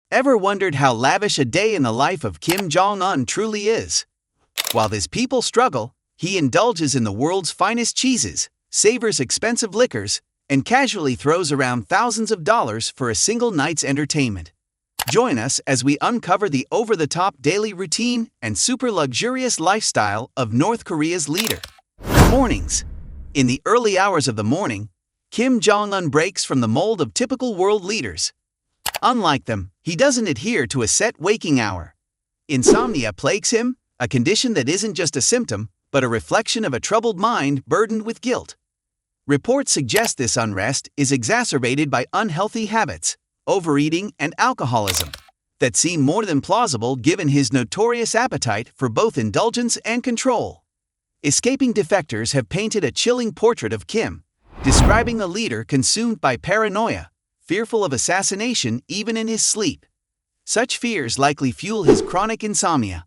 Ever wondered how lavish a day in the life of Kim Jong Un truly is? While his people struggle, he indulges in the world's finest cheeses, savors expensive liquors, and casually throws around thousands of dollars for a single night's entertainment. Join us as we uncover the over-the-top daily routine and super luxurious lifestyle of North Korea's leader. Mornings. In the early hours of the morning, Kim Jong Un breaks from the mold of typical world leaders. Unlike them, he doesn't adhere to a set waking hour. Insomnia plagues him, a condition that isn't just a symptom, but a reflection of a troubled mind burdened with guilt. Reports suggest this unrest is exacerbated by unhealthy habits, overeating, and alcoholism that seem more than plausible given his notorious appetite for both indulgence and control. Escaping defectors have painted a chilling portrait of Kim, describing a leader consumed by paranoia, fearful of assassination even in his sleep. Such fears likely fuel his chronic insomnia.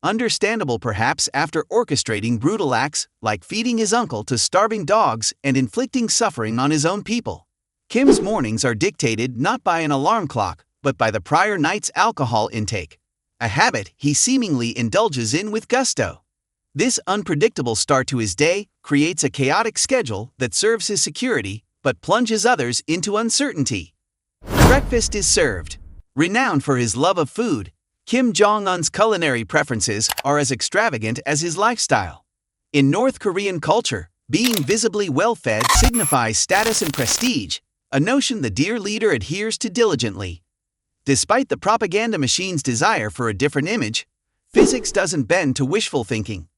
Understandable perhaps after orchestrating brutal acts like feeding his uncle to starving dogs and inflicting suffering on his own people. Kim's mornings are dictated not by an alarm clock, but by the prior night's alcohol intake, a habit he seemingly indulges in with gusto. This unpredictable start to his day creates a chaotic schedule that serves his security but plunges others into uncertainty. Breakfast is served. Renowned for his love of food, Kim Jong Un's culinary preferences are as extravagant as his lifestyle. In North Korean culture, being visibly well-fed signifies status and prestige, a notion the dear leader adheres to diligently. Despite the propaganda machine's desire for a different image, physics doesn't bend to wishful thinking.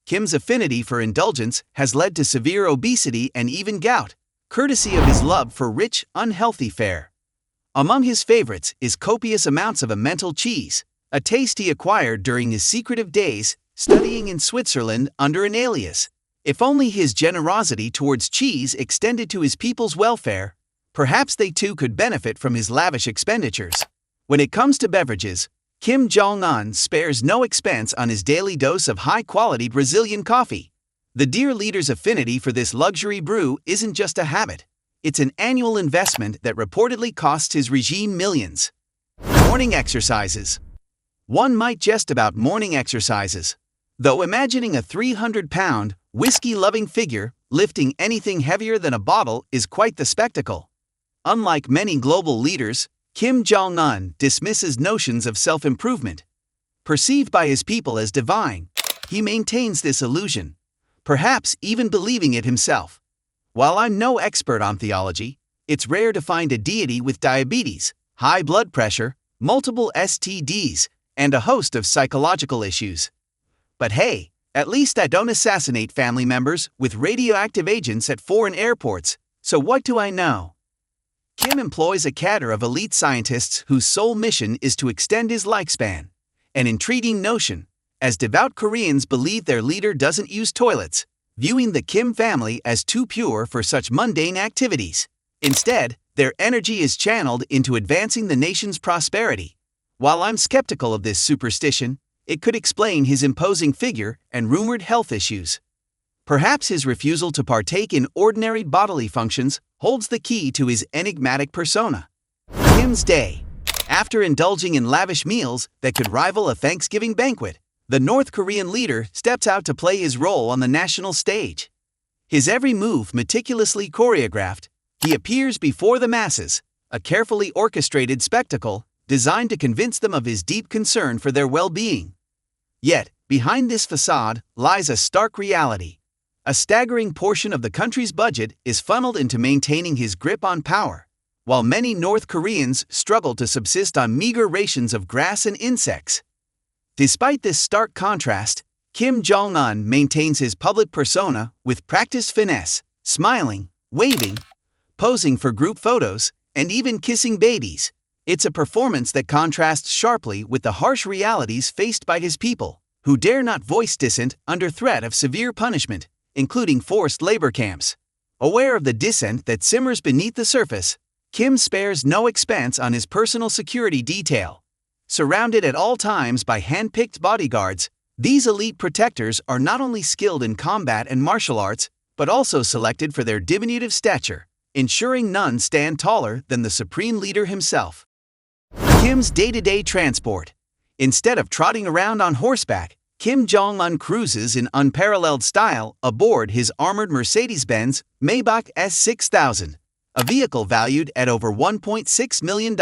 Kim's affinity for indulgence has led to severe obesity and even gout, courtesy of his love for rich, unhealthy fare. Among his favorites is copious amounts of emmental cheese, a taste he acquired during his secretive days studying in Switzerland under an alias. If only his generosity towards cheese extended to his people's welfare, perhaps they too could benefit from his lavish expenditures. When it comes to beverages, Kim Jong Un spares no expense on his daily dose of high-quality Brazilian coffee. The dear leader's affinity for this luxury brew isn't just a habit, it's an annual investment that reportedly costs his regime millions. Morning exercises. One might jest about morning exercises, though imagining a 300-pound, whiskey-loving figure lifting anything heavier than a bottle is quite the spectacle. Unlike many global leaders, Kim Jong Un dismisses notions of self-improvement. Perceived by his people as divine, he maintains this illusion, perhaps even believing it himself. While I'm no expert on theology, it's rare to find a deity with diabetes, high blood pressure, multiple STDs, and a host of psychological issues. But hey, at least I don't assassinate family members with radioactive agents at foreign airports, so what do I know? Kim employs a cadre of elite scientists whose sole mission is to extend his lifespan. An intriguing notion, as devout Koreans believe their leader doesn't use toilets, viewing the Kim family as too pure for such mundane activities. Instead, their energy is channeled into advancing the nation's prosperity. While I'm skeptical of this superstition, it could explain his imposing figure and rumored health issues. Perhaps his refusal to partake in ordinary bodily functions holds the key to his enigmatic persona. Kim's day. After indulging in lavish meals that could rival a Thanksgiving banquet, the North Korean leader steps out to play his role on the national stage. His every move meticulously choreographed, he appears before the masses, a carefully orchestrated spectacle designed to convince them of his deep concern for their well-being. Yet, behind this facade lies a stark reality. A staggering portion of the country's budget is funneled into maintaining his grip on power, while many North Koreans struggle to subsist on meager rations of grass and insects. Despite this stark contrast, Kim Jong Un maintains his public persona with practiced finesse, smiling, waving, posing for group photos, and even kissing babies. It's a performance that contrasts sharply with the harsh realities faced by his people, who dare not voice dissent under threat of severe punishment, including forced labor camps. Aware of the dissent that simmers beneath the surface, Kim spares no expense on his personal security detail. Surrounded at all times by hand-picked bodyguards, these elite protectors are not only skilled in combat and martial arts, but also selected for their diminutive stature, ensuring none stand taller than the supreme leader himself. Kim's day-to-day transport. Instead of trotting around on horseback, Kim Jong Un cruises in unparalleled style aboard his armored Mercedes-Benz Maybach S6000, a vehicle valued at over $1.6 million.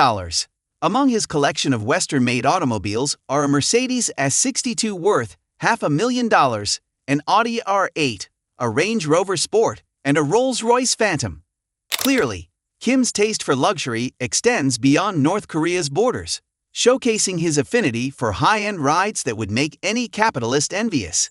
Among his collection of Western-made automobiles are a Mercedes S62 worth $500,000, an Audi R8, a Range Rover Sport, and a Rolls-Royce Phantom. Clearly, Kim's taste for luxury extends beyond North Korea's borders, showcasing his affinity for high-end rides that would make any capitalist envious.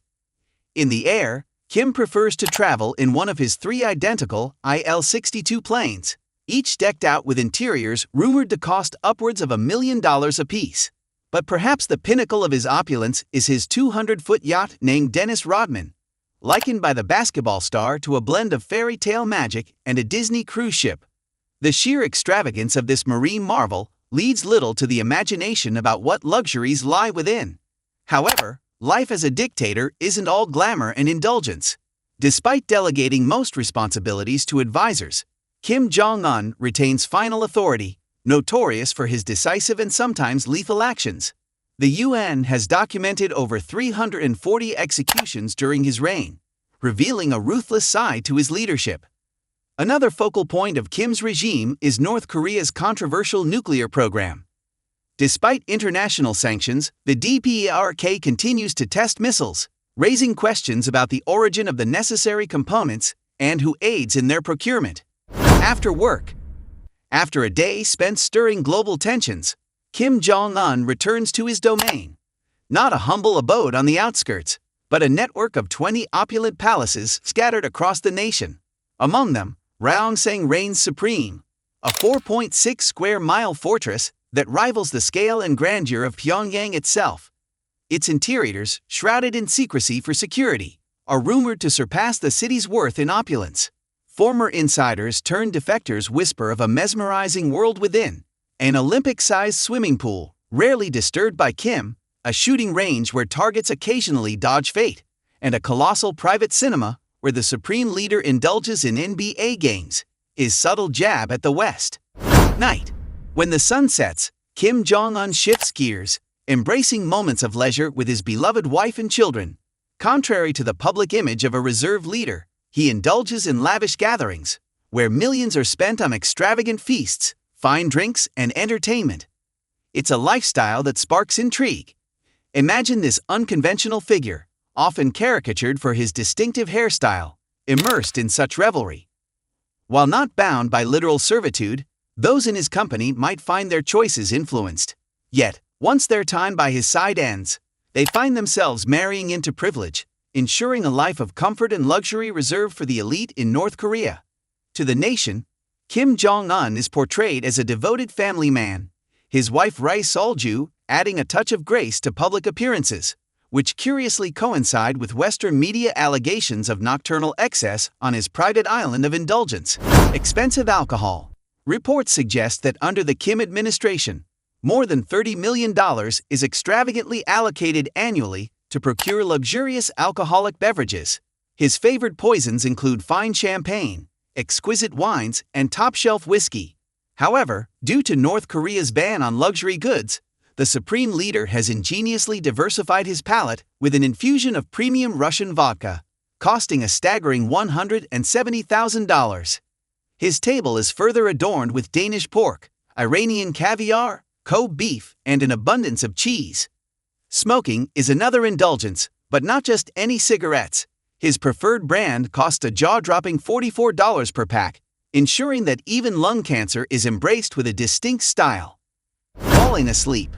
In the air, Kim prefers to travel in one of his 3 identical IL-62 planes, each decked out with interiors rumored to cost upwards of $1 million apiece. But perhaps the pinnacle of his opulence is his 200-foot yacht named Dennis Rodman, likened by the basketball star to a blend of fairy tale magic and a Disney cruise ship. The sheer extravagance of this marine marvel leads little to the imagination about what luxuries lie within. However, life as a dictator isn't all glamour and indulgence. Despite delegating most responsibilities to advisors, Kim Jong Un retains final authority, notorious for his decisive and sometimes lethal actions. The UN has documented over 340 executions during his reign, revealing a ruthless side to his leadership. Another focal point of Kim's regime is North Korea's controversial nuclear program. Despite international sanctions, the DPRK continues to test missiles, raising questions about the origin of the necessary components and who aids in their procurement. After work. After a day spent stirring global tensions, Kim Jong Un returns to his domain. Not a humble abode on the outskirts, but a network of 20 opulent palaces scattered across the nation. Among them, Raongsang reigns supreme, a 4.6 square mile fortress that rivals the scale and grandeur of Pyongyang itself. Its interiors, shrouded in secrecy for security, are rumored to surpass the city's worth in opulence. Former insiders turned defectors whisper of a mesmerizing world within, an Olympic-sized swimming pool, rarely disturbed by Kim, a shooting range where targets occasionally dodge fate, and a colossal private cinema where the supreme leader indulges in NBA games, his subtle jab at the West. Night. When the sun sets, Kim Jong Un shifts gears, embracing moments of leisure with his beloved wife and children. Contrary to the public image of a reserved leader, he indulges in lavish gatherings, where millions are spent on extravagant feasts, fine drinks, and entertainment. It's a lifestyle that sparks intrigue. Imagine this unconventional figure, often caricatured for his distinctive hairstyle, immersed in such revelry. While not bound by literal servitude, those in his company might find their choices influenced. Yet, once their time by his side ends, they find themselves marrying into privilege, ensuring a life of comfort and luxury reserved for the elite in North Korea. To the nation, Kim Jong Un is portrayed as a devoted family man, his wife Ri Sol-ju adding a touch of grace to public appearances, which curiously coincide with Western media allegations of nocturnal excess on his private island of indulgence. Expensive alcohol. Reports suggest that under the Kim administration, more than $30 million is extravagantly allocated annually to procure luxurious alcoholic beverages. His favored poisons include fine champagne, exquisite wines, and top-shelf whiskey. However, due to North Korea's ban on luxury goods, the supreme leader has ingeniously diversified his palate with an infusion of premium Russian vodka, costing a staggering $170,000. His table is further adorned with Danish pork, Iranian caviar, Kobe beef, and an abundance of cheese. Smoking is another indulgence, but not just any cigarettes. His preferred brand costs a jaw-dropping $44 per pack, ensuring that even lung cancer is embraced with a distinct style. Falling asleep.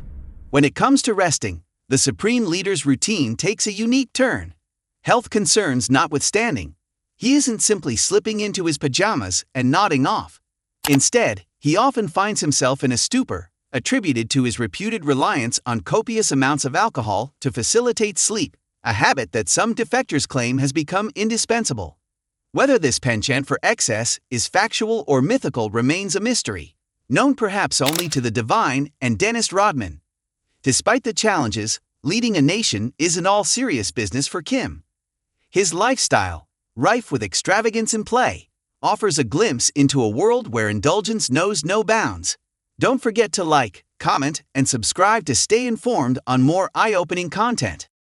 When it comes to resting, the supreme leader's routine takes a unique turn. Health concerns notwithstanding, he isn't simply slipping into his pajamas and nodding off. Instead, he often finds himself in a stupor, attributed to his reputed reliance on copious amounts of alcohol to facilitate sleep, a habit that some defectors claim has become indispensable. Whether this penchant for excess is factual or mythical remains a mystery, known perhaps only to the divine and Dennis Rodman. Despite the challenges, leading a nation isn't all serious business for Kim. His lifestyle, rife with extravagance and play, offers a glimpse into a world where indulgence knows no bounds. Don't forget to like, comment, and subscribe to stay informed on more eye-opening content.